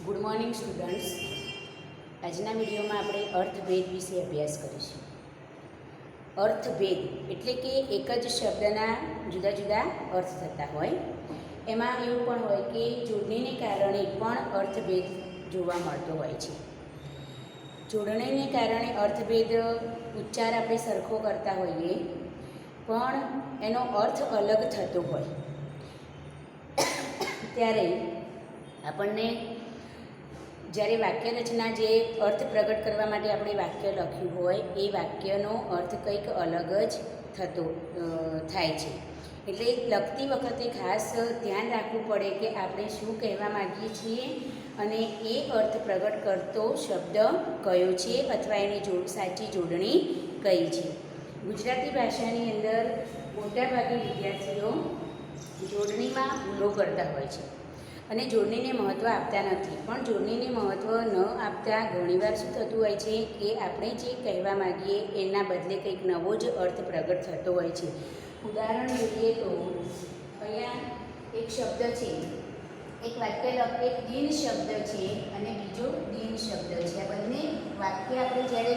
Good morning students. આજના વિડીયોમાં આપણે અર્થભેદ વિશે અભ્યાસ કરીશું. અર્થભેદ એટલે કે એક જ શબ્દના જુદા જુદા અર્થ થતા હોય. એમાં એવું પણ હોય કે જોડણીને કારણે પણ અર્થભેદ જોવા મળતો હોય છે. જોડણીને કારણે અર્થભેદ ઉચ્ચાર આપણે સરખો કરતા હોઈએ પણ એનો અર્થ અલગ થતો હોય ત્યારે આપણને જ્યારે વાક્ય રચના જે અર્થ પ્રગટ કરવા માટે આપણે વાક્ય લખ્યું હોય એ વાક્યનો અર્થ કંઈક અલગ જ થાય છે. એટલે લખતી વખતે ખાસ ધ્યાન રાખવું પડે કે આપણે શું કહેવા માગીએ છીએ અને એ અર્થ પ્રગટ કરતો શબ્દ કયો છે અથવા એની સાચી જોડણી કઈ છે. ગુજરાતી ભાષાની અંદર મોટાભાગે વિદ્યાર્થીઓ જોડણીમાં ભૂલો કરતા હોય છે અને જોડણીને મહત્ત્વ આપતા નથી. પણ જોડણીને મહત્ત્વ ન આપતા ઘણીવાર શું થતું હોય છે કે આપણે જે કહેવા માગીએ એના બદલે કંઈક નવો જ અર્થ પ્રગટ થતો હોય છે. ઉદાહરણ જોઈએ તો અહીંયા એક શબ્દ છે, એક વાક્ય એક દિન શબ્દ છે અને બીજો દિન શબ્દ છે. આ બંને વાક્ય આપણે જ્યારે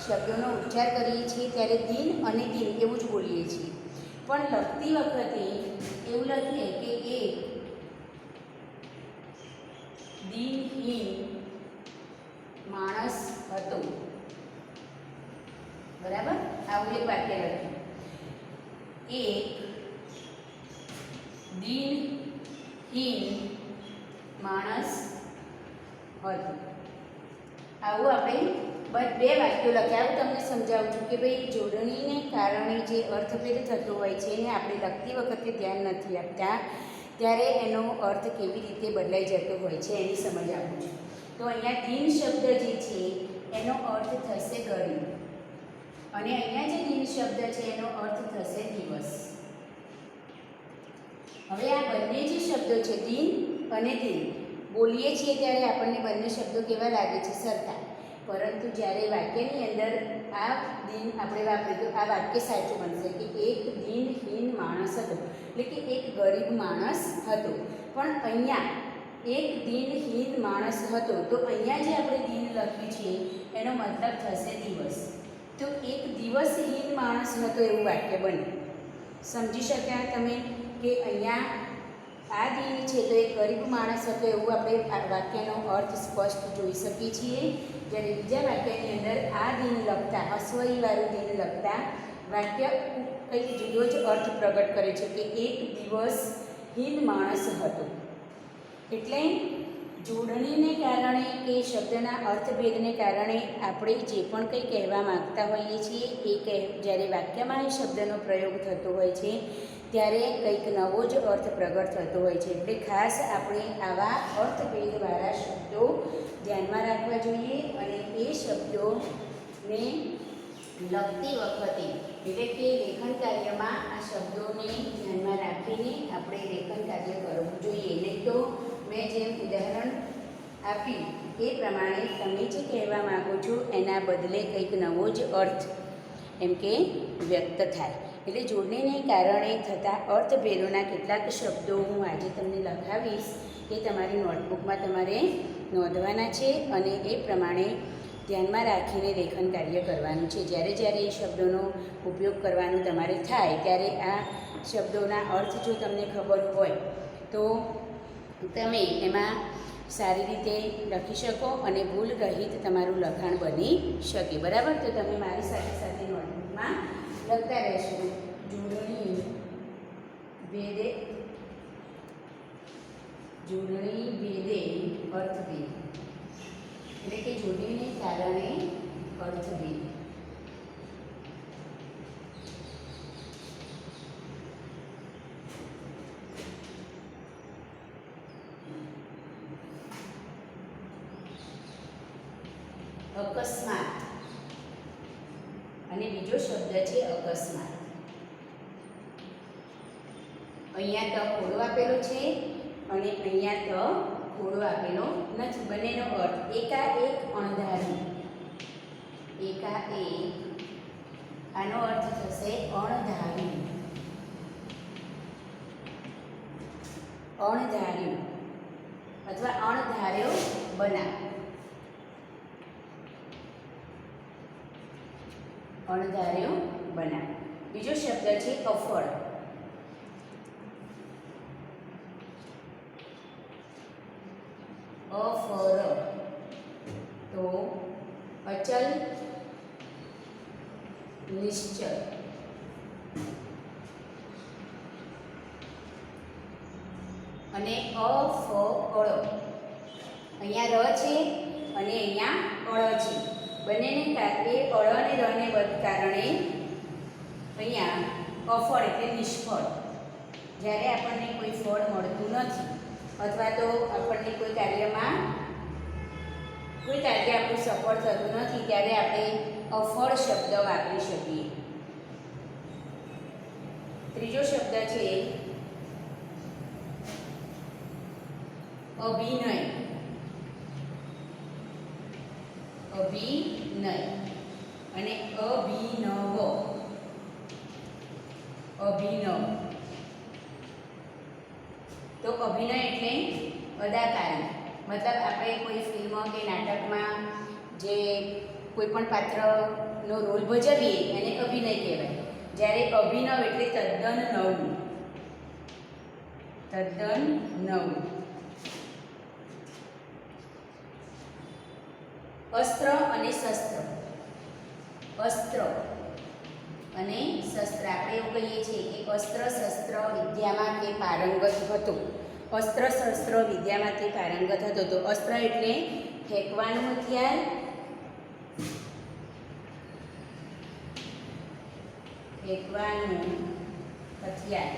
શબ્દોનો ઉચ્ચાર કરીએ છીએ ત્યારે દિન અને દિન એવું જ બોલીએ છીએ. પણ લખતી વખતે એવું લખીએ કે એક દિનહીન માણસ હતો. બરાબર, આવું એક વાક્ય લખ્યું. એક દિનહીન માણસ હતો. આવું આપણે બે વાક્યો લખ્યા. આવું તમને સમજાવું છું કે ભાઈ જોડણીને કારણે જે અર્થભેદ થતો હોય છે એને આપણે લખતી વખતે ધ્યાન નથી આપતા ત્યારે એનો અર્થ કેવી રીતે બદલાઈ જતો હોય છે એની સમજ આપું છું. તો અહીંયા દિન શબ્દ જે છે એનો અર્થ થશે ઘડી અને અહીંયા જે દિન શબ્દ છે એનો અર્થ થશે દિવસ. હવે આ બંને જે શબ્દો છે દિન અને દિન બોલીએ છીએ ત્યારે આપણને બંને શબ્દો કેવા લાગે છે? સરખા. પરંતુ જ્યારે વાક્યની અંદર આ દિન આપણે વાપરીએ તો આ વાક્ય સાચું બનશે કે એક દિનહીન માણસ હતો, એટલે કે એક ગરીબ માણસ હતો. પણ અહીંયા એક દિનહીન માણસ હતો તો અહીંયા જે આપણે દિન લખ્યું છે એનો મતલબ થશે દિવસ. તો એક દિવસહીન માણસ હતો એવું વાક્ય બને. સમજી શક્યા તમે કે અહીંયા આ દિન છે તો એક ગરીબ માણસ હતો એવું આપણે આ વાક્યનો અર્થ સ્પષ્ટ જોઈ શકીએ છીએ. જ્યારે બીજા વાક્યની અંદર આ દિન લખતા અસ્વરીવાળું દિન લખતા વાક્ય કંઈક જુદો જ અર્થ પ્રગટ કરે છે કે એક દિવસહીન માણસ હતો. એટલે જોડણીને કારણે કે શબ્દના અર્થભેદને કારણે આપણે જે પણ કંઈ કહેવા માગતા હોઈએ છીએ એ જ્યારે વાક્યમાં એ શબ્દનો પ્રયોગ થતો હોય છે ત્યારે કંઈક નવો જ અર્થ પ્રગટ થતો હોય છે. એટલે ખાસ આપણે આવા અર્થભેદવાળા શબ્દો ધ્યાનમાં રાખવા જોઈએ અને એ શબ્દોને લખતી વખતે એટલે કે લેખન કાર્યમાં આ શબ્દોને ધ્યાનમાં રાખીને આપણે લેખન કાર્ય કરવું જોઈએ. નહીં તો મેં જેમ ઉદાહરણ આપ્યું એ પ્રમાણે તમે જે કહેવા માગો છો એના બદલે કંઈક નવો જ અર્થ એમ કે વ્યક્ત થાય. એટલે જોડણીને કારણે થતા અર્થભેદોના કેટલાક શબ્દો હું આજે તમને લખાવીશ એ તમારી નોટબુકમાં તમારે નોંધવાના છે અને એ પ્રમાણે ધ્યાનમાં રાખીને લેખન કાર્ય કરવાનું છે. જ્યારે જ્યારે એ શબ્દોનો ઉપયોગ કરવાનું તમારે થાય ત્યારે આ શબ્દોના અર્થ જો તમને ખબર હોય તો તમે એમાં સારી રીતે લખી શકો અને ભૂલ રહિત તમારું લખાણ બની શકે. બરાબર, તો તમે મારી સાથે સાથે નોટબુકમાં લખતા રહેશો. જોડણી ભેદે અર્થભેદ એટલે કે જોડણીને કારણે અર્થભેદ. અકસ્માત અને બીજો શબ્દ છે અકસ્માત. અહીંયા ત ખોડો આપેલો છે અને અહીંયા ત ખોડો આપેલો નથી. બંનેનો અર્થ એકાએક અણધારી. એકાએક આનો અર્થ થશે અણધારી. અણધાર્યું અથવા અણધાર્યો બનાવ. અણધાર્યો બનાવ. બીજો શબ્દ છે અફળ. અફર તો અચલ, નિશ્ચલ. અને અફળ, અહીંયા ર છે અને અહીંયા અળ છે. બંનેને એ અળ અને રને કારણે અહીંયા અફળ એટલે નિષ્ફળ. જ્યારે આપણને કોઈ ફળ મળતું નથી અથવા તો આપણને કોઈ કાર્યમાં કોઈ કાર્ય આપણું સફળ થતું નથી ત્યારે આપણે અફળ શબ્દ વાપરી શકીએ. ત્રીજો શબ્દ છે અભિનય. અભિનય અને અભિનવ. અભિનવ તો અભિનય એટલે અદાકારી. મતલબ આપણે કોઈ ફિલ્મ કે નાટકમાં જે કોઈ પણ પાત્રનો રોલ ભજવીએ એને અભિનય કહેવાય. જ્યારે અભિનવ એટલે તદ્દન નવું. તદ્દન નવું. અસ્ત્ર અને શસ્ત્ર. અસ્ત્ર અને શસ્ત્ર આપણે એવું કહીએ છીએ કે અસ્ત્ર શસ્ત્ર વિદ્યામાં તે પારંગત હતો. અસ્ત્ર શસ્ત્ર વિદ્યામાં તે પારંગત હતો. તો અસ્ત્ર એટલે ફેંકવાનું હથિયાર. ફેંકવાનું હથિયાર.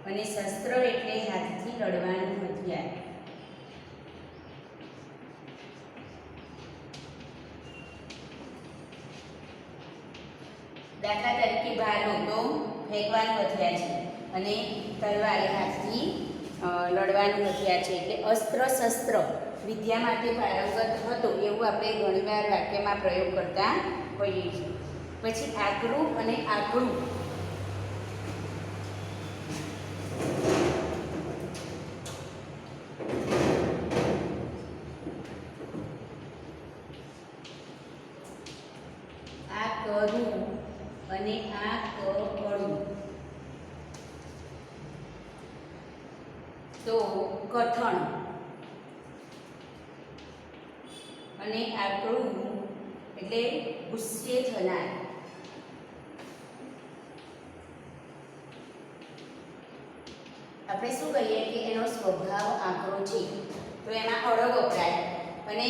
અને શસ્ત્ર એટલે હાથથી લડવાનું હથિયાર. દાખલા તરીકે ભાલો તો ફેંકવાનું હથિયાર છે અને તલવાર એ હાથથી લડવાનું હથિયાર છે. એટલે અસ્ત્ર શસ્ત્ર વિદ્યા માટે પારંગત હતો એવું આપણે ઘણીવાર વાક્યમાં પ્રયોગ કરતા હોઈએ છીએ. પછી આકરું અને આકડું. આ કરું અને આ કળું તો કઠણ અને આકડું એટલે ગુસ્સે થનાર. આપણે શું કહીએ કે એનો સ્વભાવ આકરો છે તો એમાં અળ વપરાય. અને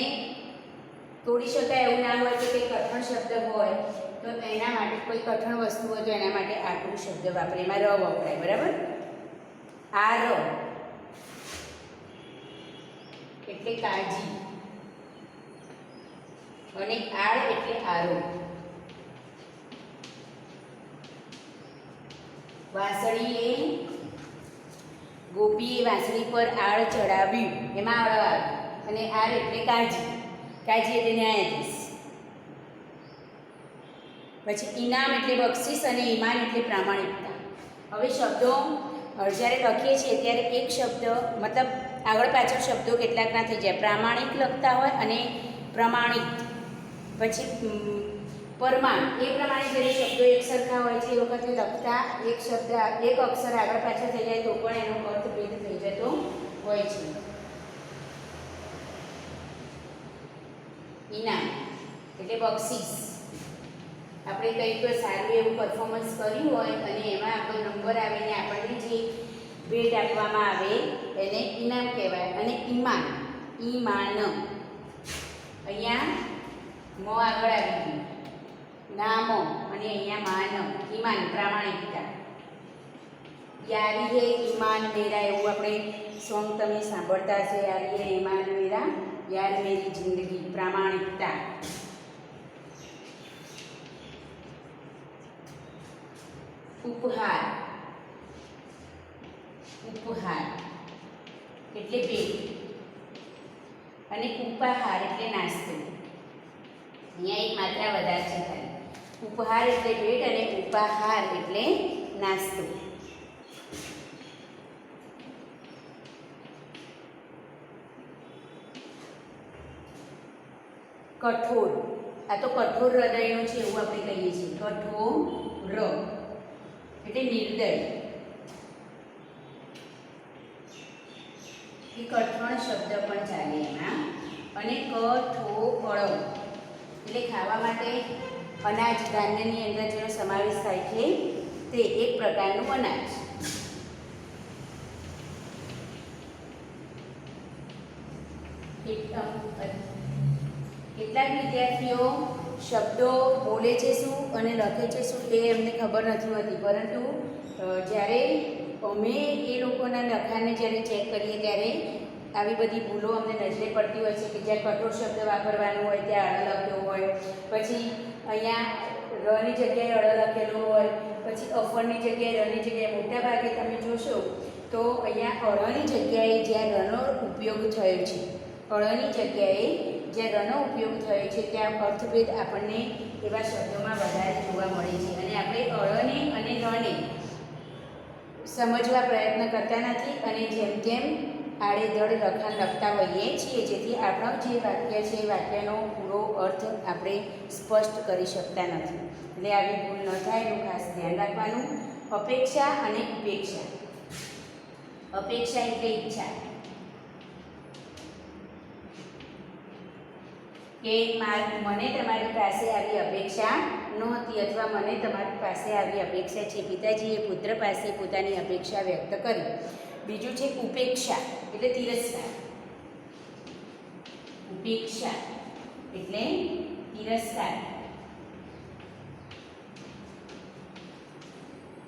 તોડી શકાય એવું ના હોય તો કંઈ કઠણ શબ્દ હોય તો એના માટે કોઈ કઠણ વસ્તુ હોય તો એના માટે આકરું શબ્દ વાપરે. એમાં ર વપરાય. બરાબર. આ ર એટલે કાળજી અને આળ એટલે આરો. વાંસળીએ ગોપીએ વાંસળી પર આળ ચડાવ્યું એમાં આળ આવે. અને આળ એટલે કાળજી. કાળજી એટલે ન્યાયાધીશ. પછી ઇનામ એટલે બક્ષિસ અને ઈમાન એટલે પ્રામાણિકતા. હવે શબ્દો જ્યારે લખીએ છીએ ત્યારે એક શબ્દ મતલબ આગળ પાછળ શબ્દો કેટલાકના થઈ જાય. પ્રામાણિક લખતા હોય અને પ્રમાણિત. પછી પરમાણ એ પ્રમાણે જ્યારે શબ્દો એક સરખા હોય છે એ વખતે લખતા એક શબ્દ એક અક્ષર આગળ પાછળ થઈ જાય તો પણ એનો અર્થ ભેદ થઈ જતો હોય છે. ઇનામ એટલે બક્ષિસ. આપણે કંઈક સારું એવું પરફોર્મન્સ કર્યું હોય અને એમાં આપણો નંબર આવીને આપણને જે ભેટ આપવામાં આવે એને ઇનામ કહેવાય. અને ઈમાન ઈમાન અહીંયા મ આગળ આવી ગયું. નામ અને અહીંયા માન. ઈમાન પ્રામાણિકતા. યારી હે ઈમાન મેરા એવું આપણે સોંગ તમે સાંભળતા હશે. યારી હે ઈમાન મેરા યાર મેરી જિંદગી. પ્રામાણિકતા. ઉપહાર. ઉપહાર એટલે ભેટ અને ઉપાહાર એટલે નાસ્તો. અહીંયા એક માત્રા વધારે છે ખાલી. ઉપહાર એટલે ભેટ અને ઉપાહાર એટલે નાસ્તો. કઠોર, આ તો કઠોર હૃદયનું છે એવું આપણે કહીએ છીએ. કઠોર એટલે નિર્દય. એ કઠણ શબ્દ પણ ચાલે એમાં. અને કઠોળ એટલે ખાવા માટે અનાજ, ધાન્યની અંદર જેનો સમાવેશ થાય છે તે એક પ્રકારનું અનાજ. કેટલાક વિદ્યાર્થીઓ શબ્દો બોલે છે શું અને લખે છે શું એ એમને ખબર નથી હોતી, પરંતુ જ્યારે અમે એ લોકોના લખાણને જ્યારે ચેક કરીએ ત્યારે આવી બધી ભૂલો અમને નજરે પડતી હોય છે કે જ્યાં કઠોર શબ્દ વાપરવાનો હોય ત્યાં અળ લખ્યો હોય, પછી અહીંયા રની જગ્યાએ અળ લખેલો હોય, પછી અફરની જગ્યાએ રની જગ્યાએ. મોટા ભાગે તમે જોશો તો અહીંયા અળની જગ્યાએ જ્યાં રનો ઉપયોગ થયો છે, અળની જગ્યાએ જ્યાં રનો ઉપયોગ થયો છે ત્યાં અર્થભેદ આપણને એવા શબ્દોમાં વધારે જોવા મળે છે. અને આપણે અળને અને રને સમજવા પ્રયત્ન કરતા નથી અને જેમ તેમ આડેધડ લખાણ લખતા હોઈએ છીએ, જેથી આપણો જે વાક્ય છે એ વાક્યનો પૂરો અર્થ આપણે સ્પષ્ટ કરી શકતા નથી. એટલે આવી ભૂલ ન થાય એનું ખાસ ધ્યાન રાખવાનું. અપેક્ષા અને ઉપેક્ષા. અપેક્ષા એટલે ઈચ્છા, કે મને તમારી પાસે આવી અપેક્ષા નહોતી, અથવા મને તમારી પાસે આવી અપેક્ષા છે. પિતાજીએ પુત્ર પાસે પોતાની અપેક્ષા વ્યક્ત કરી. બીજું છે ઉપેક્ષા એટલે તિરસ્કાર. ઉપેક્ષા એટલે તિરસ્કાર.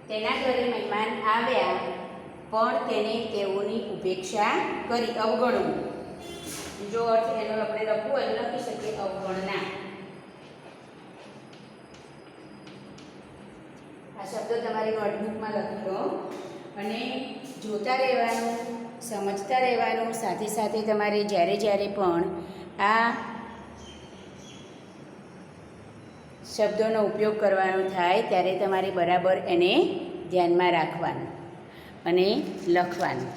તેના ઘરે મહેમાન આવ્યા પણ તેને તેઓની ઉપેક્ષા કરી, અવગણવું. બીજો અર્થ એનો આપણે લખવું હોય તો લખી શકીએ અવગણના. આ શબ્દો તમારી નોટબુકમાં લખી લો અને જોતા રહેવાનું, સમજતા રહેવાનું. સાથે સાથે તમારે જ્યારે પણ આ શબ્દોનો ઉપયોગ કરવાનો થાય ત્યારે તમારે બરાબર એને ધ્યાનમાં રાખવાનું અને લખવાનું.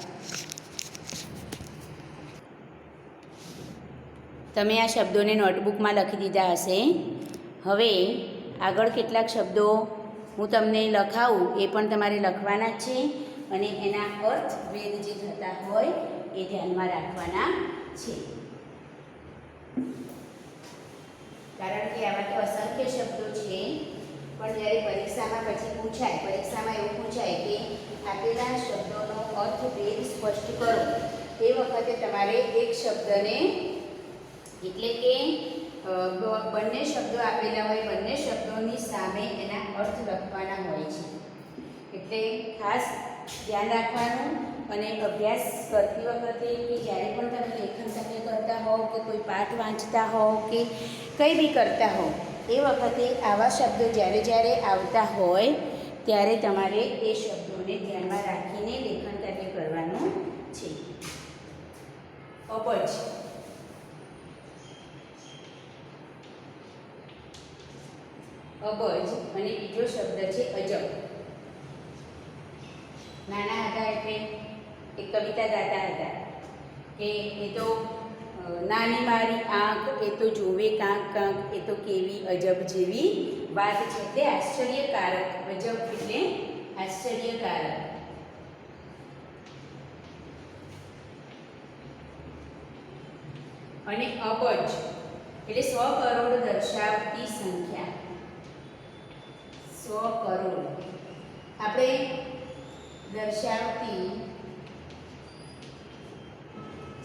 તમે આ શબ્દોને નોટબુકમાં લખી દીધા હશે. હવે આગળ કેટલાક શબ્દો હું તમને લખાવું એ પણ તમારે લખવાના જ છે અને એના અર્થભેદ જે થતા હોય એ ધ્યાનમાં રાખવાના છે. કારણ કે આમાં તો અસંખ્ય શબ્દો છે, પણ જ્યારે પરીક્ષામાં પછી પૂછાય, પરીક્ષામાં એવું પૂછાય કે આપેલા શબ્દોનો અર્થભેદ સ્પષ્ટ કરો, એ વખતે તમારે એક શબ્દને એટલે કે બંને શબ્દો આપેલા હોય, બંને શબ્દોની સામે એના અર્થ લખવાના હોય છે. એટલે ખાસ ધ્યાન રાખવાનું. અને અભ્યાસ કરતી વખતે કે જ્યારે પણ તમે લેખન કાર્ય કરતા હોવ કે કોઈ પાઠ વાંચતા હોવ કે કંઈ બી કરતા હોવ, એ વખતે આવા શબ્દો જ્યારે આવતા હોય ત્યારે તમારે એ શબ્દોને ધ્યાનમાં રાખીને લેખન કાર્ય કરવાનું છે. અબજ. અબજ અને બીજો શબ્દ છે અજબ. નાના હતા એટલે એક કવિતા ગાતા હતા કે એ તો નાની મારી આંખ, એ તો જોવે કાંક કાંક, એ તો કેવી અજબ જેવી વાત છે. એટલે આશ્ચર્યકારક. અજબ એટલે આશ્ચર્યકારક. અને અબજ એટલે 100 કરોડ દર્શાવતી સંખ્યા. 100 કરોડ આપણે દર્શાવતી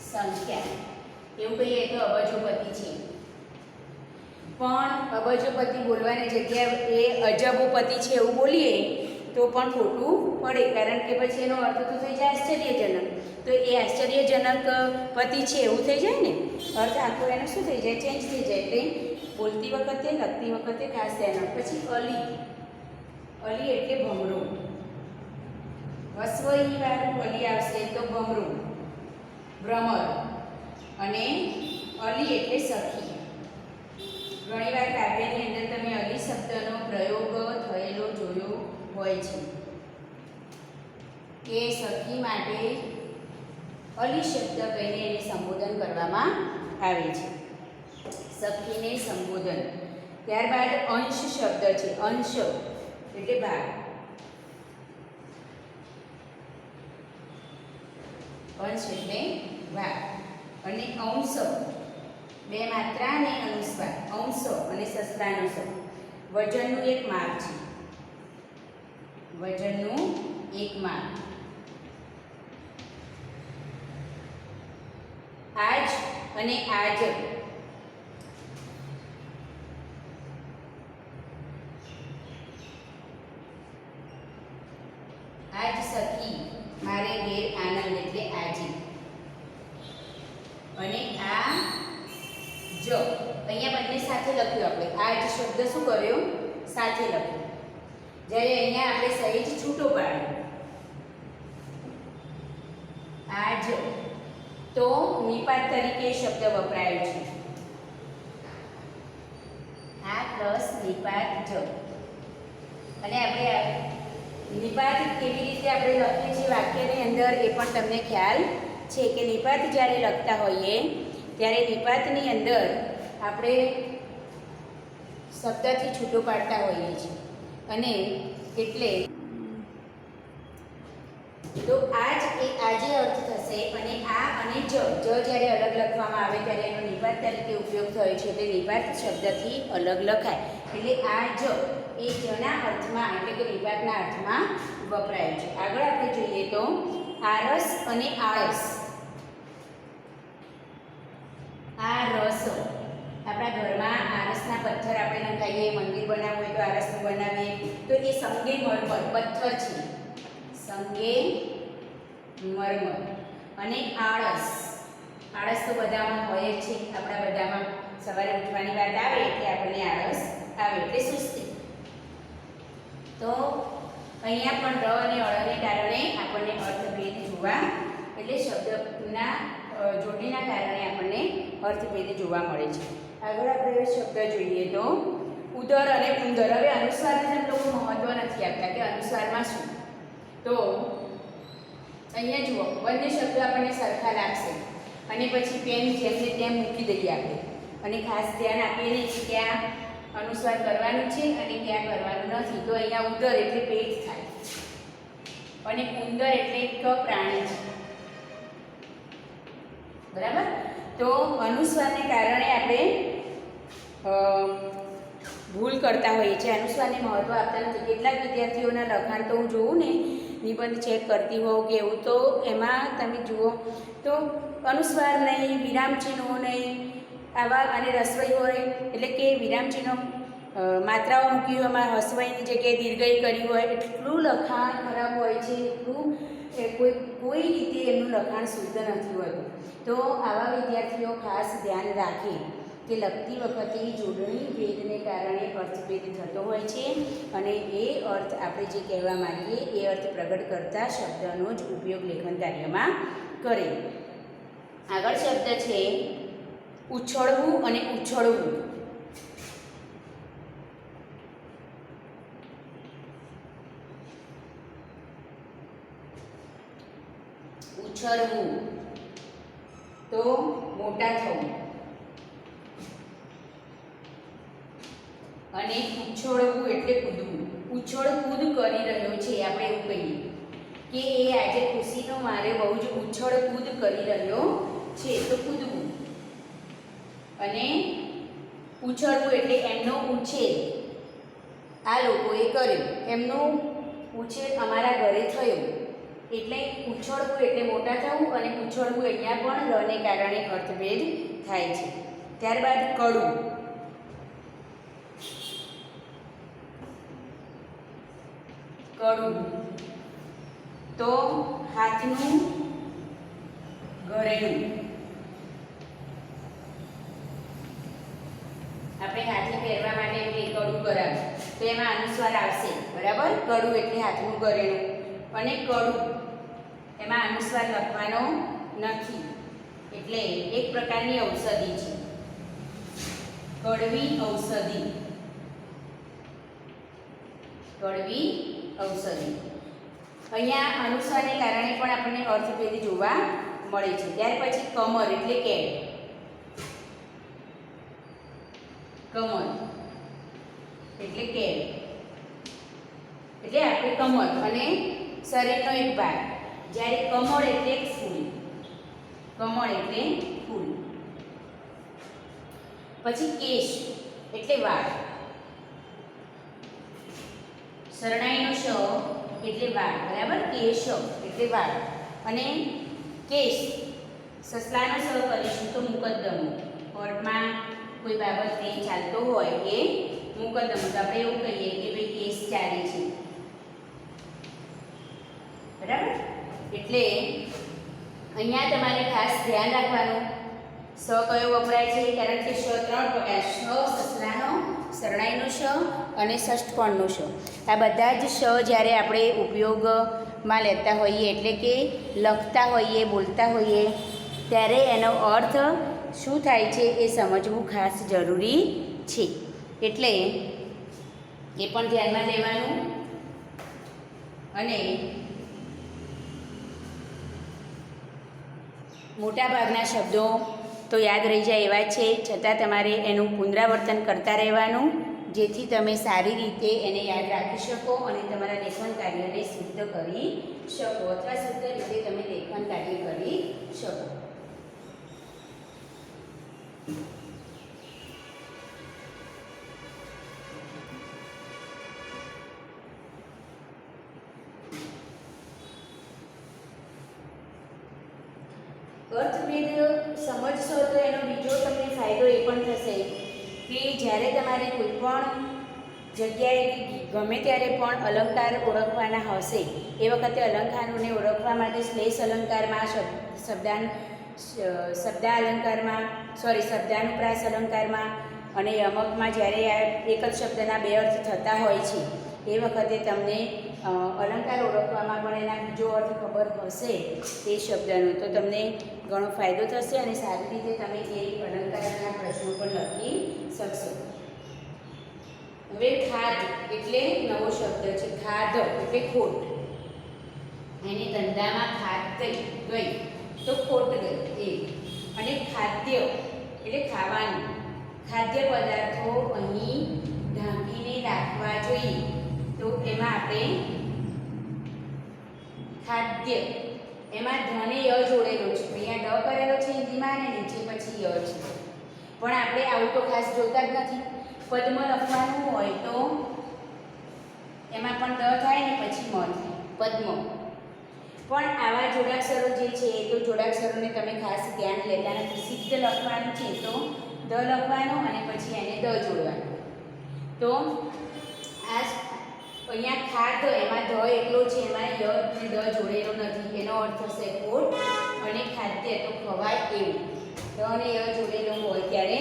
સંખ્યા એવું કહીએ તો અબજોપતિ છે. પણ અબજોપતિ બોલવાની જગ્યાએ એ અજબોપતિ છે એવું બોલીએ તો પણ ખોટું પડે, કારણ કે પછી એનો અર્થ તો થઈ જાય આશ્ચર્યજનક. તો એ આશ્ચર્યજનક પતિ છે એવું થઈ જાય ને, અર્થ આખો એનો શું થઈ જાય, ચેન્જ થઈ જાય. એટલે બોલતી વખતે, લખતી વખતે ખાસ ધ્યાન. પછી અલી. અલી એટલે ભમરું. હસ્વઈ વાળું અલી આવશે તો ભમરું, ભ્રમર. અને અલી એટલે સખી. ઘણીવાર કાવ્યની અંદર તમે અલી શબ્દનો પ્રયોગ થયેલો જોયો હોય છે કે સખી માટે અલી શબ્દ કહીને એને સંબોધન કરવામાં આવે છે. સખીને સંબોધન. ત્યારબાદ અંશ શબ્દ છે. અંશ એટલે ભાગ. અંશ એટલે ભાગ. અને અંશ બે માત્રા અને અનુસ્વાર. અંશ અને સસરાનો સ. વજનનું એક માપ છે. વજનનું એક માપ. આજ અને આજ. આજ સખી મારે ઘેર આનંદ એટલે આજે. અને આ જ અહીંયા બંને સાથે લખ્યું આપણે. આ જ શબ્દ શું કર્યો? સાથે લખ્યો. જ્યારે અહીંયા આપણે સહેજ છૂટો પાડ્યો. આ જ તો નિપાત તરીકે શબ્દ વપરાયો છે. આ પ્લસ નિપાત જ. અને આપણે નિપાત કેવી રીતે આપણે લખીએ છીએ વાક્યની અંદર એ પણ તમને ખ્યાલ છે કે નિપાત જ્યારે લખતા હોઈએ ત્યારે નિપાતની અંદર આપણે શબ્દથી છૂટો પાડતા હોઈએ છીએ. અને એટલે તો આજ એ આજે અર્થ થશે. અને આ અને જ જ્યારે અલગ લખવામાં આવે ત્યારે એનો નિપાત તરીકે ઉપયોગ થયો છે. એટલે નિપાત શબ્દથી અલગ લખાય. એટલે આ જ એ જના અર્થમાં એટલે કે નિપાતના અર્થમાં વપરાય છે. આગળ આપણે જોઈએ તો આરસ અને આળસ. આ રસ આપણા ઘરમાં આરસના પથ્થર આપણે નખાઈએ, મંદિર બનાવવું હોય તો આરસનું બનાવીએ તો એ સંગે મરમર પથ્થર છે. સંગે મરમર. અને આળસ. આળસ તો બધામાં હોય જ છે. આપણા બધામાં સવારે ઉઠવાની વાત આવે એટલે આપણને આળસ આવે એટલે સુસ્તી. તો અહીંયા પણ ર અને અળને કારણે આપણને અર્થભેદ જોવા એટલે શબ્દના જોડીના કારણે આપણને અર્થભેદ જોવા મળે છે. આગળ આપણે શબ્દ જોઈએ તો ઉદર અને ઉંદર. હવે અનુસ્વારને જેમ લોકો મહત્વ નથી આપતા કે અનુસ્વારમાં શું. તો અહીંયા જુઓ બંને શબ્દો આપણને સરખા લાગશે અને પછી પેન જેમને તેમ મૂકી દઈએ આપણે. અને ખાસ ધ્યાન આપીએ નહીં કે ક્યાં અનુસ્વાર કરવાનું છે અને ક્યાં કરવાનું નથી. તો અહીંયા ઉદર એટલે પેટ થાય અને ઉંદર એટલે એક પ્રાણી છે. બરાબર. તો અનુસ્વારને કારણે આપણે ભૂલ કરતા હોઈએ છીએ. અનુસ્વારને મહત્વ આપતા નથી. કેટલાક વિદ્યાર્થીઓના લખાણ તો હું જોઉં ને નિબંધ ચેક કરતી હોઉં કે એવું, તો એમાં તમે જુઓ તો અનુસ્વાર નહીં, વિરામચિહ્નો નહીં આવા. અને રસવઈ હોય એટલે કે વિરામચિહ્નો માત્રાઓ મૂકી હોય, એમાં હસવઈની જગ્યાએ દીર્ઘઈ કરી હોય. એટલું લખાણ ખરાબ હોય છે. એટલું કોઈ રીતે એમનું લખાણ શુદ્ધ નથી હોતું. તો આવા વિદ્યાર્થીઓ ખાસ ધ્યાન રાખે કે લખતી વખતે જોડણી ભેદને કારણે અર્થભેદ થતો હોય છે. અને એ અર્થ આપણે જે કહેવા માંગીએ એ અર્થ પ્રગટ કરતા શબ્દનો જ ઉપયોગ લેખન કાર્યમાં કરે. આગળ શબ્દ છે ઉછળવું અને ઉછળવું. ઉછળવું તો મોટા થવું. અને ઉછળવું એટલે કૂદવું. ઉછળ કૂદ કરી રહ્યો છે આપણે એવું કહીએ કે એ આજે ખુશીનો મારે બહુ જ ઉછળ કૂદ કરી રહ્યો છે. તો કૂદવું. અને ઉછળવું એટલે એમનો ઉછેર આ લોકોએ કર્યો. એમનો ઉછેર અમારા ઘરે થયો. એટલે ઉછળવું એટલે મોટા થવું. અને ઉછળવું અહીંયા પણ રને કારણે અર્થભેદ થાય છે. ત્યારબાદ કડું. કડું તો હાથનું ઘરેણું. આપણે હાથે પહેરવા માટે એમ કે કડું કરાવે તો એમાં અનુસ્વાર આવશે. બરાબર. કડું એટલે હાથનું ઘરેણું. અને કડું એમાં અનુસ્વાર લખવાનો નથી. એટલે એક પ્રકારની ઔષધિ છે. કડવી ઔષધિ. કડવી ઔષધિ. અહીંયા અનુસ્વારને કારણે પણ આપણને અર્થભેદ જોવા મળે છે. ત્યાર પછી કમર એટલે કેડ. કમળ એટલે કેર, એટલે આપણે કમળ અને શરીરનો એક ભાગ. જ્યારે કમળ એટલે ફૂલ, કમળ એટલે ફૂલ. પછી કેશ એટલે વાળ, શરણાઈનો શ એટલે વાળ, બરાબર. કેશ એટલે વાળ. અને કેશ સસલાનો સ કરીશું તો મુકદ્દમો, કોર્ટમાં કોઈ બાબતે ચાલતો હોય એ મુકદ્દમો. તો આપણે એવું કહીએ કે ભાઈ કેસ ચાલે છે, બરાબર. એટલે અહીંયા તમારે ખાસ ધ્યાન રાખવાનું સ કયો વપરાય છે, કારણ કે શ 3 પ્રકાર: શ સસલાનો, શરણાઈનો શ અને ષષ્ઠકોણનો શ. આ બધા જ શ જ્યારે આપણે ઉપયોગમાં લેતા હોઈએ, એટલે કે લખતા હોઈએ, બોલતા હોઈએ, ત્યારે એનો અર્થ શું થાય છે એ સમજવું ખાસ જરૂરી છે. એટલે એ પણ ધ્યાનમાં લેવાનું. અને મોટાભાગના શબ્દો તો યાદ રહી જાય એવા છે, છતાં તમારે એનું પુનરાવર્તન કરતા રહેવાનું, જેથી તમે સારી રીતે એને યાદ રાખી શકો અને તમારા લેખન કાર્યને સિદ્ધ કરી શકો, અથવા શુદ્ધ રીતે તમે લેખન કાર્ય કરી શકો. અર્થભેદ સમજશો તો એનો બીજો તમને ફાયદો એ પણ થશે કે જ્યારે તમારે કોઈ પણ જગ્યાએ ગમે ત્યારે પણ અલંકાર ઓળખવાના હશે, એ વખતે અલંકારોને ઓળખવા માટે શ્લેષ અલંકારમાં, શબ્દાનુપ્રાસ અલંકારમાં અને યમકમાં જ્યારે આ એક જ શબ્દના બે અર્થ થતા હોય છે, એ વખતે તમને અલંકાર ઓળખવામાં પણ એના બીજો અર્થ ખબર હશે તે શબ્દનો, તો તમને ઘણો ફાયદો થશે અને સારી રીતે તમે એ અલંકારના પ્રશ્નો પણ લખી શકશો. હવે ખાદ એટલે નવો શબ્દ છે. ખાદ એટલે ખોટ, એને ધંધામાં ખાદ ગઈ તો ખોટ ગઈ એ. અને ખાદ્ય એટલે ખાવાનું, ખાદ્ય પદાર્થો અહીં ઢાંકીને રાખવા જોઈએ, તો એમાં આપણે ખાદ્ય, એમાં ધને ય જોડેલો છે, અહીંયા ડ કરેલો છે હિન્દીમાં અને નીચે પછી ય છે, પણ આપણે આવું તો ખાસ જોતા જ નથી. પદ્મ લખવાનું હોય તો એમાં પણ દ થાય ને પછી મ થાય, પદ્મ. પણ આવા જોડાક્ષરો જે છે એ તો જોડાક્ષરોને તમે ખાસ ધ્યાન લેતા નથી. સિદ્ધ લખવાનું છે તો દ લખવાનું અને પછી એને દ જોડવાનું. તો આ અહીંયા ખાદ, એમાં ધ એટલો છે, એમાં ય અને દ જોડેલો નથી, એનો અર્થ થશે ખોટ. અને ખાદ્ય તો ખવાય એવું, દ અને ય જોડેલો હોય ત્યારે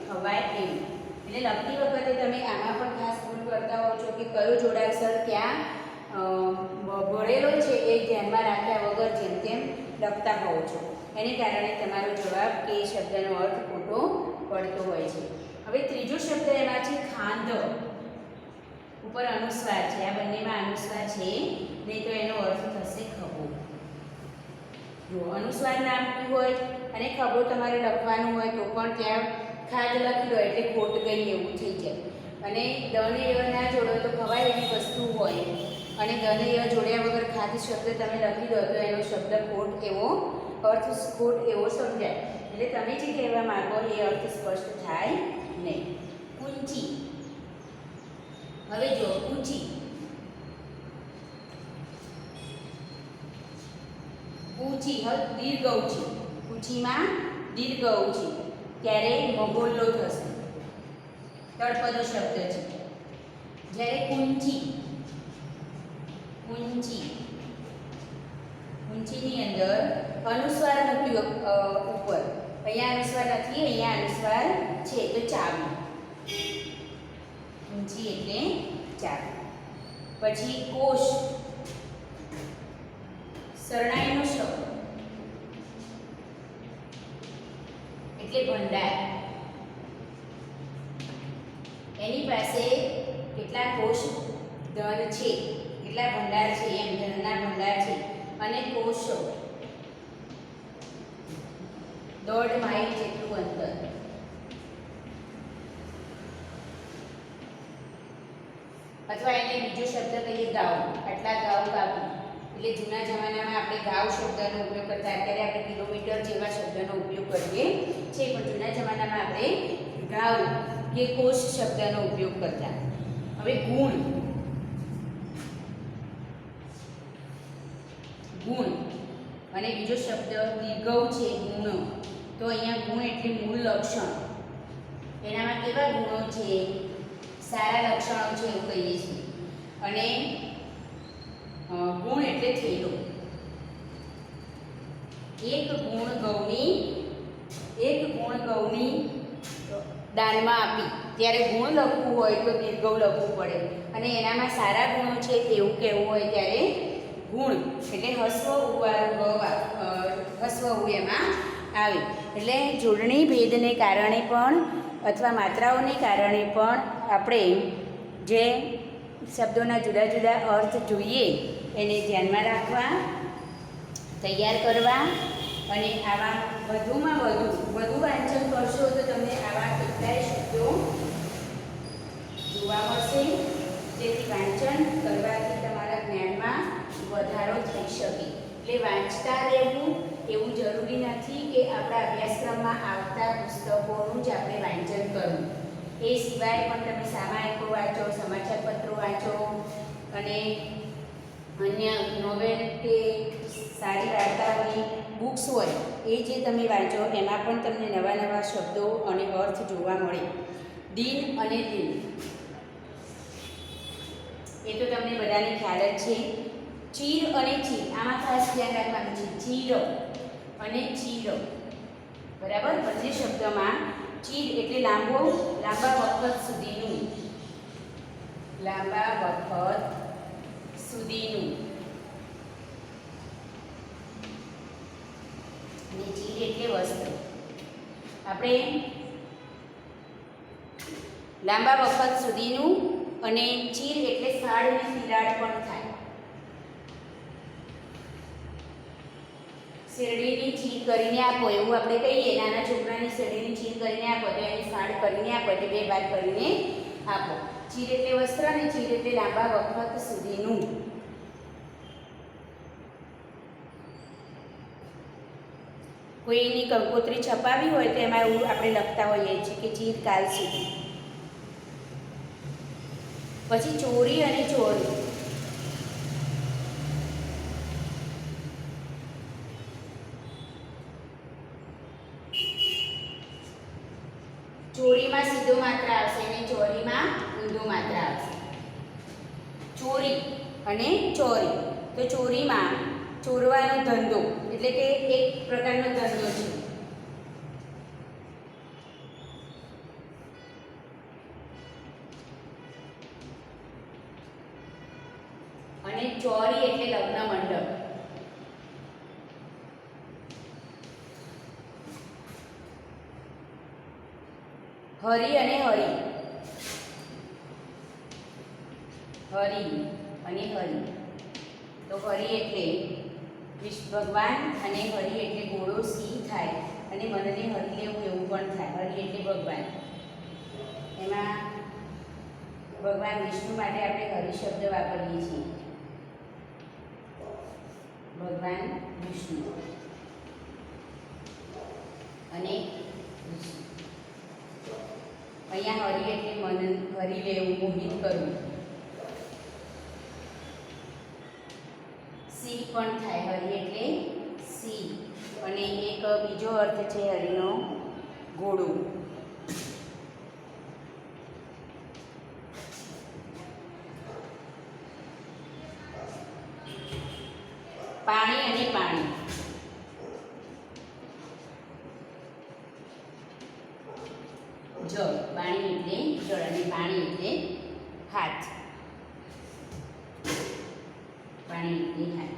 ખવાય એવું. એટલે લખતી વખતે તમે આમાં પણ ખાસ ભૂલ કરતા હો છો કે કયો જોડાક્ષર ક્યાં ભળેલો છે એ ધ્યાનમાં રાખ્યા વગર જેમ તેમ લખતા હોવ છો, એને કારણે તમારો જવાબ કે શબ્દનો અર્થ ખોટો પડતો હોય છે. હવે ત્રીજો શબ્દ એમાં છે ખાંડ, ઉપર અનુસ્વાર છે, આ બંનેમાં અનુસ્વાર છે નહીં તો એનો અર્થ થશે ખભો. જો અનુસ્વાર ના આપ્યું હોય અને ખભો તમારે લખવાનું હોય તો પણ ત્યાં ખાદ લખી દો એટલે ખોટ ગઈ એવું થઈ જાય. અને દ ને ય ના જોડો તો ખવાય એવી વસ્તુ હોય અને દ ને ય જોડ્યા વગર ખાદ શબ્દ તમે લખી દો તો એનો શબ્દ ખોટ એવો, અર્થ ખોટ એવો સમજાય. એટલે તમે જે કહેવા માંગો એ અર્થ સ્પષ્ટ થાય નહીં. ઊંચી, હવે જો ઊંચી, ઊંચી દીર્ઘ ઊંચી, ઊંચીમાં દીર્ઘ ઊંચી, ત્યારે મગોલ્લો થશે, તળપદો શબ્દ છે. જ્યારે ઊંચી, ઊંચી, ઊંચીની અંદર અનુસ્વાર મૂક્યો ઉપર, અહીંયા અનુસ્વાર નથી, અહીંયા અનુસ્વાર છે તો ચાવી. ઊંચી એટલે ચાવી. પછી કોશ, શરણાઈનો શબ્દ એટલે ભંડાર. એની પાસે કેટલા કોષ ધન છે, કેટલા ભંડાર છે, એમ ધનના ભંડાર છે. અને કોષો 1.5 માઇલ જેટલું અંતર. એટલે બીજો શબ્દ કહીએ ગાઉ. આટલા ગાઉ કાપું એટલે જૂના જમાનામાં આપણે ગાઉ શબ્દનો ઉપયોગ કરતા. અત્યારે આપણે કિલોમીટર જેવા શબ્દનો ઉપયોગ કરીએ છીએ, પણ જૂના જમાનામાં આપણે ગાઉ કે કોષ શબ્દનો ઉપયોગ કરતા. હવે ગુણ. ગુણ અને બીજો શબ્દ દીર્ઘવ છે ગુણ. તો અહીંયા ગુણ એટલે મૂળ લક્ષણ. એનામાં કેવા ગુણો છે? સારા લક્ષણો છે એવું કહીએ છીએ. અને ગુણ એટલે થેલો. એક ગુણ ઘઉંની દાનમાં આપી. ત્યારે ગુણ લખવું હોય તો દીર્ઘવ લખવું પડે, અને એનામાં સારા ગુણો છે તેવું કહેવું હોય ત્યારે ગુણ એટલે હસ્વ ઉવાળું હસ્વ ઉ એમાં આવે. એટલે જોડણી ભેદને કારણે પણ અથવા માત્રાઓને કારણે પણ આપણે જે શબ્દોના જુદા જુદા અર્થ જોઈએ એને ધ્યાનમાં રાખવા, તૈયાર કરવા. અને આવા વધુમાં વધુ વાંચન કરશો તો તમને આવા કેટલાય શબ્દો જોવા મળશે. તેથી વાંચન કરવાથી તમારા જ્ઞાનમાં વધારો થઈ શકે. એટલે વાંચતા રહેવું એવું જરૂરી નથી કે આપણા અભ્યાસક્રમમાં આવતા પુસ્તકોનું જ આપણે વાંચન કરવું. એ સિવાય પણ તમે સામાયિકો વાંચો, સમાચાર પત્રો વાંચો, અને અન્ય નોવેલ કે સારી વાર્તાઓની બુક્સ હોય એ જે તમે વાંચો એમાં પણ તમને નવા નવા શબ્દો અને અર્થ જોવા મળે. દિન અને દિન એ તો તમને બધાને ખ્યાલ જ છે. ચીર અને ચીર આમાં ખાસ ધ્યાન રાખવાનું છે. ચીર અને ચીર, બરાબર. બંને શબ્દમાં ચીર એટલે લાંબા વખત સુધીનું, લાંબા વખત સુધીનું, અને ચીર એટલે વસ્ત્ર. આપણે લાંબા વખત સુધીનું, અને ચીર એટલે ફાડની તિરાડ પણ થાય. શેરડીની ચીર કરીને આપો એવું આપણે કહીએ. નાના છોકરાની શેરડીની ચીર કરીને આપો તો એની ફાડ કરીને આપો એટલે બે ભાગ કરીને આપો. ચીર એટલે વસ્ત્ર અને ચીર એટલે લાંબા વખત સુધીનું. કોઈની કંકોત્રી છપાવી હોય તો એમાં એવું આપણે લખતા હોઈએ છીએ કે ચીરકાલ સુધી. પછી ચોરી અને ચોરી. ચોરીમાં સીધો માત્રા આવશે અને ચોરીમાં ઊંધો માત્રા આવશે. ચોરી અને ચોરી. તો ચોરીમાં ચોરવાનો ધંધો એટલે કે એક પ્રકારનો ધંધો છે. અને ચોરી એટલે લગ્ન મંડપ. હરી અને હરી. હરી અને હરી. તો હરી એટલે વિષ્ણુ ભગવાન અને હરી એટલે ઘોડો સિંહ થાય, અને મનને હરી લેવું એવું પણ થાય. હરી એટલે ભગવાન. એમાં ભગવાન વિષ્ણુ માટે આપણે હરિ શબ્દ વાપરીએ છીએ. ભગવાન વિષ્ણુ અને વિષ્ણુ. અહીંયા હરિ એટલે મન હરી લેવું, મોહિત કરવું. સિંહ પણ થાય. હરિ એટલે સિંહ, અને એક બીજો અર્થ છે હરિનો ઘોડો. પાણી અને પાણી. જળ. પાણી એટલે જળ અને પાણી એટલે હાથ. પાણી એટલે હાથ.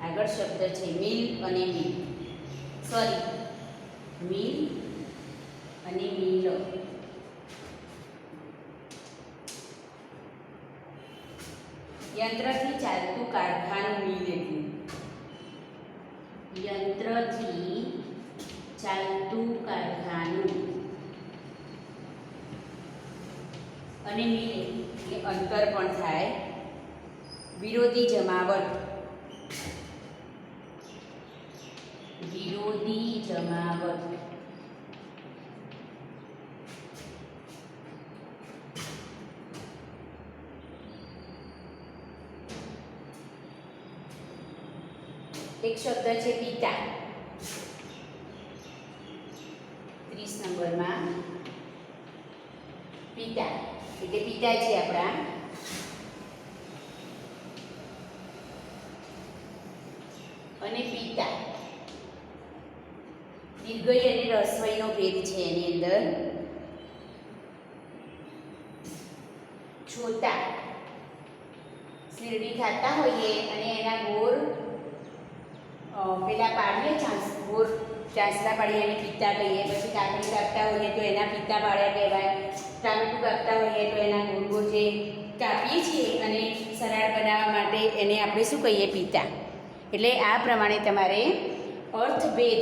આગળ શબ્દ છે મિલ અને મિલ. સોરી, મિલ અને મિલ. યંત્રથી ચાલતું કારખાનું મિલ એટલે. યંત્રથી ચાલતું કારખાનું. અને મિલે એટલે અંતર પણ થાય. વિરોધી જમાવટ, વિરોધી જમાવટ. એક શબ્દ છે પિતા. 30 નંબરમાં પિતા એટલે પિતાજી આપણા. અને પિતા દીર્ઘઈ અને રસ્વઈનો ભેદ છે એની અંદર. છોટા શેરડી ખાતા હોઈએ અને એના ગોળ પેલા પાડીએ ગોળ ચાંસલા પાડીએ અને પિતા કહીએ. પછી કાકડી કાપતા હોઈએ તો એના પિતા પાડ્યા કહેવાય. ટામેટું કાપતા હોઈએ તો એના ગોળ ગોળ જે કાપીએ છીએ અને સલાડ બનાવવા માટે એને આપણે શું કહીએ? પિતા. એટલે આ પ્રમાણે તમારે અર્થભેદ,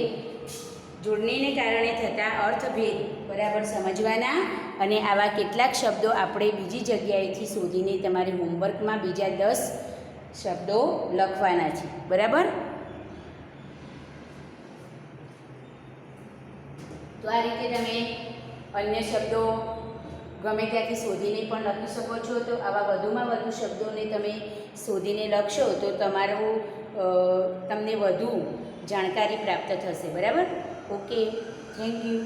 જોડણીને કારણે થતા અર્થભેદ બરાબર સમજવાના. અને આવા કેટલાક શબ્દો આપણે બીજી જગ્યાએથી શોધીને તમારે હોમવર્કમાં બીજા 10 શબ્દો લખવાના છે. બરાબર? તો આ રીતે તમે અન્ય શબ્દો ગમે ત્યાંથી શોધીને પણ લખી શકો છો. તો આવા વધુમાં વધુ શબ્દોને તમે શોધીને લખશો તો તમારું તમને વધુ જાણકારી પ્રાપ્ત થશે. બરાબર? Okay, thank you.